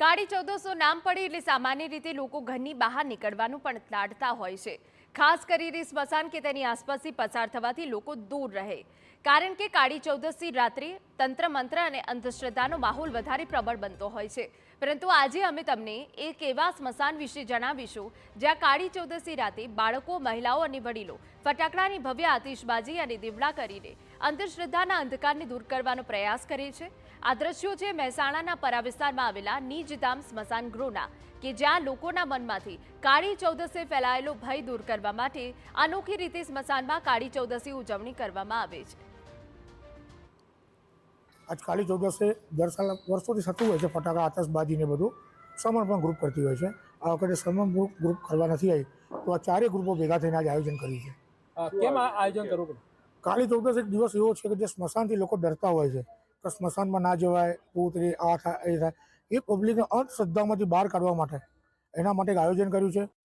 કાળી ચૌદસનું નામ પડે એટલે સામાન્ય રીતે લોકો ઘરની બહાર નીકળવાનું પણ ટાળતા હોય છે. ખાસ કરીને સ્મશાન કે તેની આસપાસથી પસાર થવાથી લોકો દૂર રહે. કારણ કે કાળી ચૌદસની રાત્રે તંત્ર મંત્ર અને અંધશ્રદ્ધાનો માહોલ વધારે પ્રબળ બનતો હોય છે. પરંતુ આજે અમે તમને એક એવા સ્મશાન વિશે જણાવીશું જ્યાં કાળી ચૌદસની રાતે બાળકો, મહિલાઓ અને વડીલો ફટાકડાની ભવ્ય આતિશબાજી અને દીવડા કરીને અંધશ્રદ્ધાના અંધકારને દૂર કરવાનો પ્રયાસ કરે છે. આ દ્રશ્યો છે મહેસાણાના પરા વિસ્તારમાં આવેલા નીજધામ સ્મશાન ગૃહના, કે જ્યાં લોકોના મનમાંથી કાળી ચૌદસે ફેલાયેલો ભય દૂર કરવા માટે અનોખી રીતે સ્મશાનમાં કાળી ચૌદસની ઉજવણી કરવામાં આવે છે. આજ કાળી ચૌદસે દર સાલ વર્ષોથી થતું હોય છે. ફટાકડા, આતશબાજી ને બધું સમર્પણ પણ ગ્રુપ કરતી હોય છે. આ વખતે સમર્પણ ગ્રુપ કરવા નથી આવી, તો આ ચારેય ગ્રુપો ભેગા થઈને આજે આયોજન કર્યું છે. કેમ આ આયોજન કરવું પડે? કાળી ચૌદસ એક દિવસ એવો છે કે જે સ્મશાનથી લોકો ડરતા હોય છે કે સ્મશાનમાં ના જવાય, ભૂત રે, આ થાય, એ થાય. એ પબ્લિકને અંધશ્રદ્ધામાંથી બહાર કાઢવા માટે એના માટે એક આયોજન કર્યું છે.